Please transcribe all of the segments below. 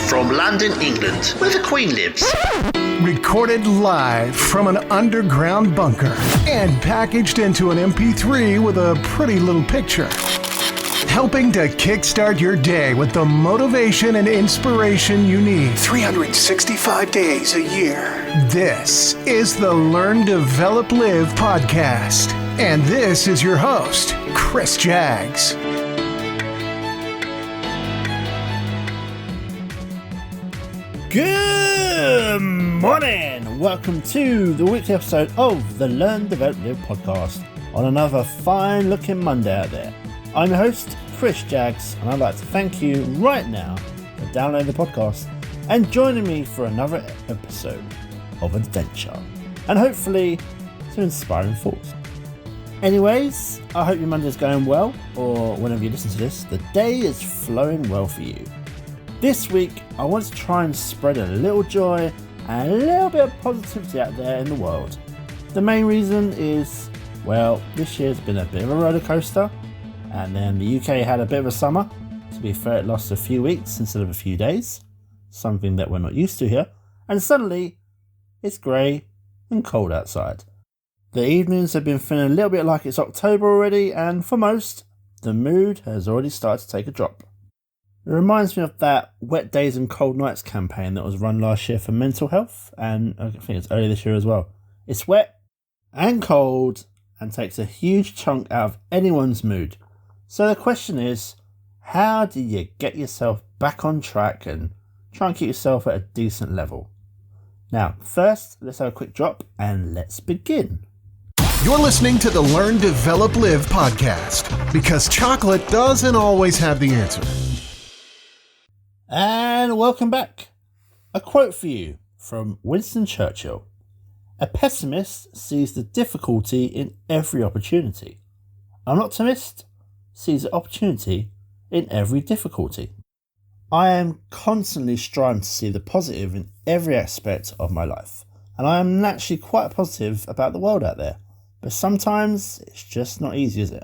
From London, England, where the Queen lives. Recorded live from an underground bunker and packaged into an MP3 with a pretty little picture. Helping to kickstart your day with the motivation and inspiration you need 365 days a year. This is the Learn, Develop, Live podcast. And this is your host, Chris Jaggs. Good morning! Welcome to the weekly episode of the Learn, Develop, Live podcast on another fine looking Monday out there. I'm your host, Chris Jaggs, and I'd like to thank you right now for downloading the podcast and joining me for another episode of adventure and hopefully some inspiring thoughts. Anyways, I hope your Monday's going well, or whenever you listen to this, the day is flowing well for you. This week, I want to try and spread a little joy and a little bit of positivity out there in the world. The main reason is, well, this year's been a bit of a roller coaster, and then the UK had a bit of a summer. To be fair, it lost a few weeks instead of a few days, something that we're not used to here, and suddenly it's grey and cold outside. The evenings have been feeling a little bit like it's October already, and for most, the mood has already started to take a drop. It reminds me of that Wet Days and Cold Nights campaign that was run last year for mental health, and I think it's earlier this year as well. It's wet and cold and takes a huge chunk out of anyone's mood. So the question is, how do you get yourself back on track and try and keep yourself at a decent level? Now, first, let's have a quick drop and let's begin. You're listening to the Learn, Develop, Live podcast because chocolate doesn't always have the answer. And welcome back. A quote for you from Winston Churchill. A pessimist sees the difficulty in every opportunity. An optimist sees the opportunity in every difficulty. I am constantly striving to see the positive in every aspect of my life, and I am naturally quite positive about the world out there, but sometimes it's just not easy, is it?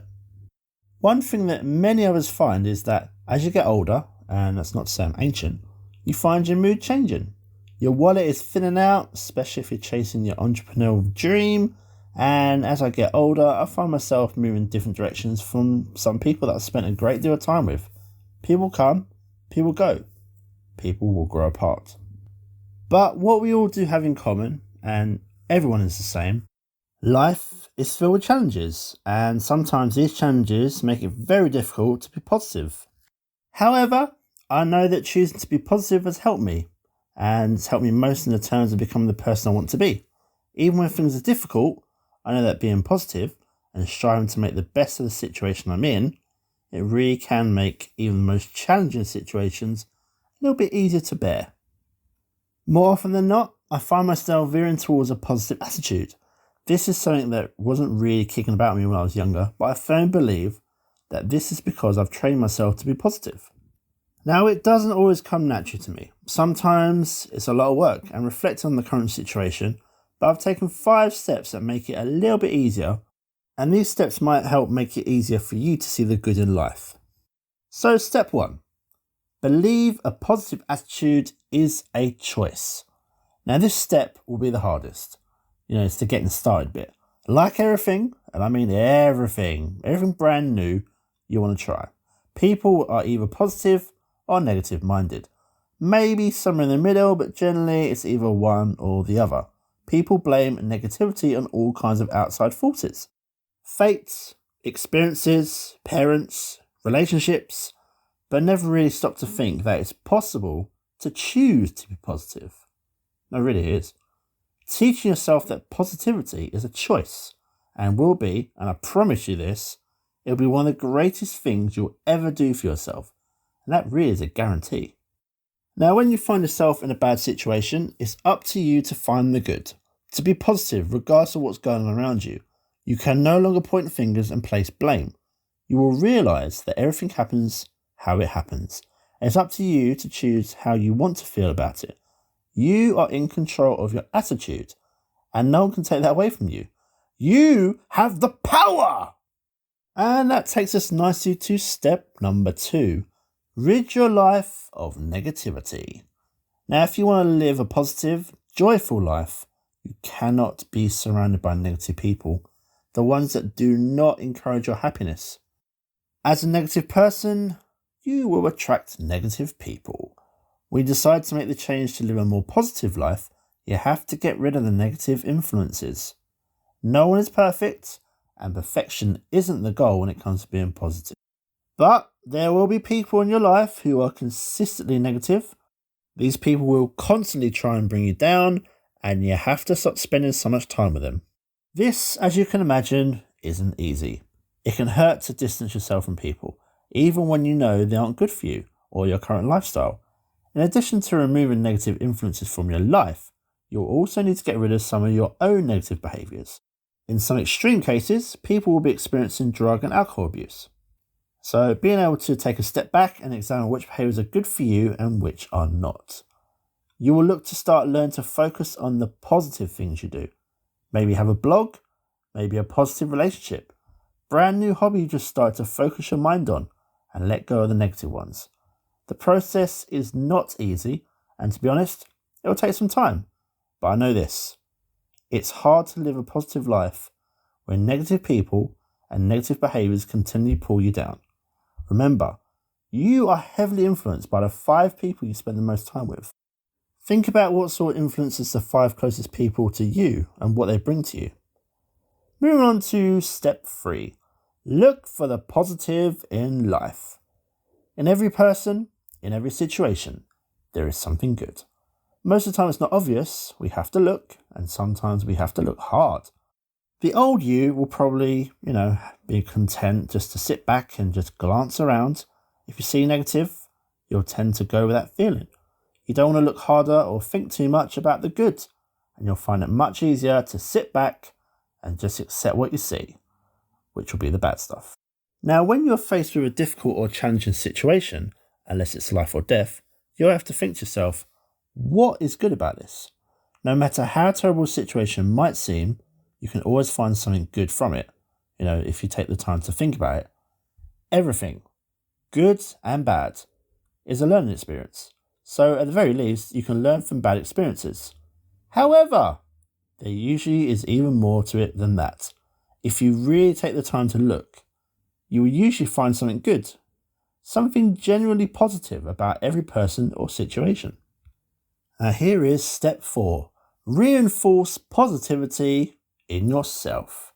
One thing that many of us find is that as you get older, and that's not to say I'm ancient, you find your mood changing. Your wallet is thinning out, especially if you're chasing your entrepreneurial dream. And as I get older, I find myself moving different directions from some people that I've spent a great deal of time with. People come, people go. People will grow apart. But what we all do have in common, and everyone is the same, life is filled with challenges. And sometimes these challenges make it very difficult to be positive. However, I know that choosing to be positive has helped me, and it's helped me most in the terms of becoming the person I want to be. Even when things are difficult, I know that being positive and striving to make the best of the situation I'm in, it really can make even the most challenging situations a little bit easier to bear. More often than not, I find myself veering towards a positive attitude. This is something that wasn't really kicking about me when I was younger, but I firmly believe that this is because I've trained myself to be positive. Now, it doesn't always come naturally to me. Sometimes it's a lot of work and reflect on the current situation, but I've taken 5 steps that make it a little bit easier, and these steps might help make it easier for you to see the good in life. So, step 1. Believe a positive attitude is a choice. Now, this step will be the hardest. It's the getting started bit. Like everything, and I mean everything brand new you want to try. People are either positive or negative minded. Maybe somewhere in the middle, but generally it's either one or the other. People blame negativity on all kinds of outside forces. Fate, experiences, parents, relationships, but never really stop to think that it's possible to choose to be positive. No, really it is. Teaching yourself that positivity is a choice and will be, and I promise you this, it'll be one of the greatest things you'll ever do for yourself. And that really is a guarantee. Now, when you find yourself in a bad situation, it's up to you to find the good. To be positive regardless of what's going on around you. You can no longer point fingers and place blame. You will realise that everything happens how it happens. And it's up to you to choose how you want to feel about it. You are in control of your attitude, and no one can take that away from you. You have the power! And that takes us nicely to step number 2. Rid your life of negativity. Now, if you want to live a positive, joyful life, you cannot be surrounded by negative people, the ones that do not encourage your happiness. As a negative person, you will attract negative people. When you decide to make the change to live a more positive life, you have to get rid of the negative influences. No one is perfect, and perfection isn't the goal when it comes to being positive. But there will be people in your life who are consistently negative. These people will constantly try and bring you down, and you have to stop spending so much time with them. This, as you can imagine, isn't easy. It can hurt to distance yourself from people, even when you know they aren't good for you or your current lifestyle. In addition to removing negative influences from your life, you'll also need to get rid of some of your own negative behaviours. In some extreme cases, people will be experiencing drug and alcohol abuse. So being able to take a step back and examine which behaviours are good for you and which are not. You will look to start learning to focus on the positive things you do. Maybe have a blog, maybe a positive relationship, brand new hobby you just started to focus your mind on and let go of the negative ones. The process is not easy, and to be honest, it will take some time. But I know this, it's hard to live a positive life when negative people and negative behaviours continually pull you down. Remember, you are heavily influenced by the 5 people you spend the most time with. Think about what sort of influences the 5 closest people to you and what they bring to you. Moving on to step 3. Look for the positive in life. In every person, in every situation, there is something good. Most of the time it's not obvious, we have to look, and sometimes we have to look hard. The old you will probably, be content just to sit back and just glance around. If you see negative, you'll tend to go with that feeling. You don't want to look harder or think too much about the good, and you'll find it much easier to sit back and just accept what you see, which will be the bad stuff. Now, when you're faced with a difficult or challenging situation, unless it's life or death, you'll have to think to yourself, what is good about this? No matter how terrible a situation might seem, you can always find something good from it, if you take the time to think about it. Everything, good and bad, is a learning experience. So at the very least, you can learn from bad experiences. However, there usually is even more to it than that. If you really take the time to look, you will usually find something good, something genuinely positive about every person or situation. Now here is step 4. Reinforce positivity in yourself.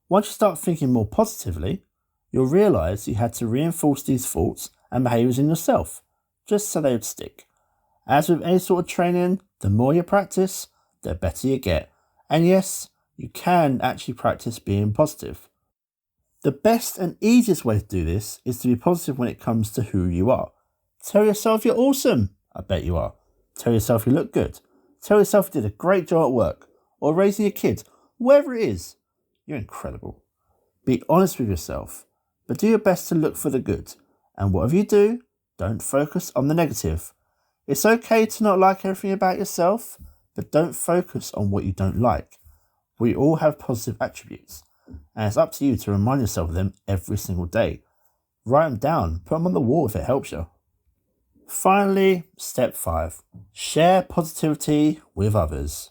Once you start thinking more positively, you'll realise you had to reinforce these thoughts and behaviours in yourself, just so they would stick. As with any sort of training, the more you practice, the better you get. And yes, you can actually practice being positive. The best and easiest way to do this is to be positive when it comes to who you are. Tell yourself you're awesome. I bet you are. Tell yourself you look good. Tell yourself you did a great job at work or raising a kid. Whatever it is, you're incredible. Be honest with yourself, but do your best to look for the good. And whatever you do, don't focus on the negative. It's okay to not like everything about yourself, but don't focus on what you don't like. We all have positive attributes, and it's up to you to remind yourself of them every single day. Write them down, put them on the wall if it helps you. Finally, step 5. Share positivity with others.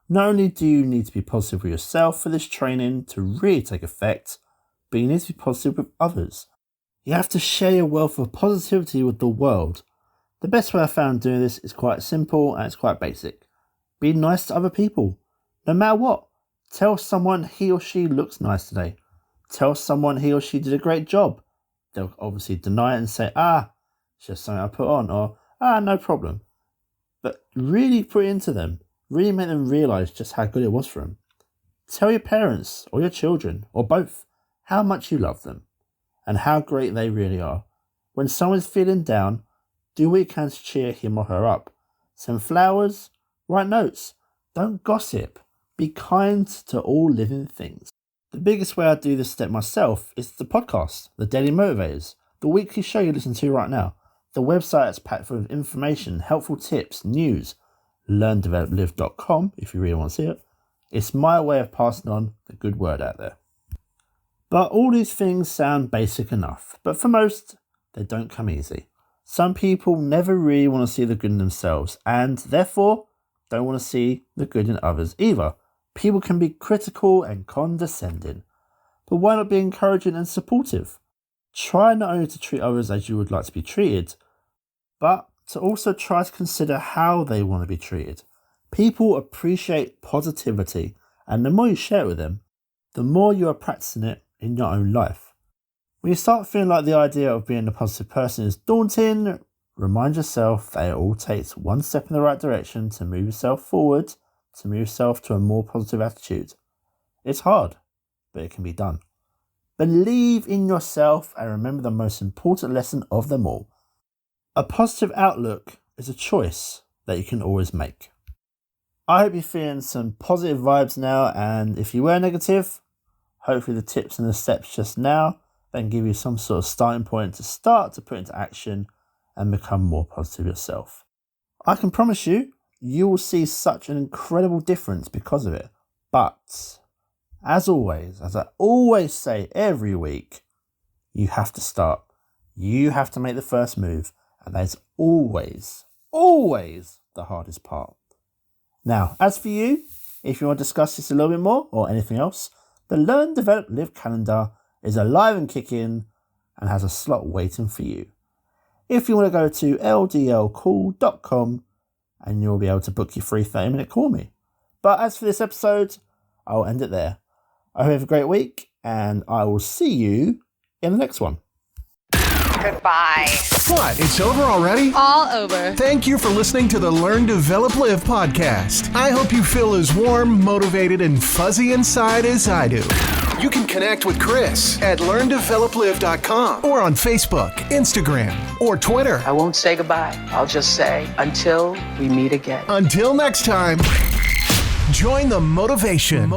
Not only do you need to be positive with yourself for this training to really take effect, but you need to be positive with others. You have to share your wealth of positivity with the world. The best way I found doing this is quite simple and it's quite basic. Be nice to other people, no matter what. Tell someone he or she looks nice today. Tell someone he or she did a great job. They'll obviously deny it and say, it's just something I put on, or no problem. But really put it into them. Really make them realise just how good it was for them. Tell your parents or your children, or both, how much you love them and how great they really are. When someone's feeling down, do what you can to cheer him or her up. Send flowers, write notes. Don't gossip. Be kind to all living things. The biggest way I do this step myself is the podcast, the Daily Motivators, the weekly show you listen to right now. The website is packed full of information, helpful tips, news. LearnDevelopLive.com if you really want to see it. It's my way of passing on the good word out there. But all these things sound basic enough, but for most, they don't come easy. Some people never really want to see the good in themselves and therefore don't want to see the good in others either. People can be critical and condescending, but why not be encouraging and supportive? Try not only to treat others as you would like to be treated, but to also try to consider how they want to be treated. People appreciate positivity, and the more you share it with them, the more you are practicing it in your own life. When you start feeling like the idea of being a positive person is daunting, remind yourself that it all takes one step in the right direction to move yourself forward, to move yourself to a more positive attitude. It's hard, but it can be done. Believe in yourself and remember the most important lesson of them all. A positive outlook is a choice that you can always make. I hope you're feeling some positive vibes now, and if you were negative, hopefully the tips and the steps just now then give you some sort of starting point to start to put into action and become more positive yourself. I can promise you, you will see such an incredible difference because of it. But, as always, as I always say every week, you have to start. You have to make the first move, and that is always the hardest part. Now, as for you, if you want to discuss this a little bit more or anything else, the Learn, Develop, Live calendar is alive and kicking and has a slot waiting for you. If you want to go to ldlcall.com and you'll be able to book your free 30-minute call me. But as for this episode, I'll end it there. I hope you have a great week and I will see you in the next one. Goodbye. What? It's over already? All over. Thank you for listening to the Learn, Develop, Live podcast. I hope you feel as warm, motivated, and fuzzy inside as I do. You can connect with Chris at LearnDevelopLive.com or on Facebook, Instagram, or Twitter. I won't say goodbye. I'll just say until we meet again. Until next time, join the motivation.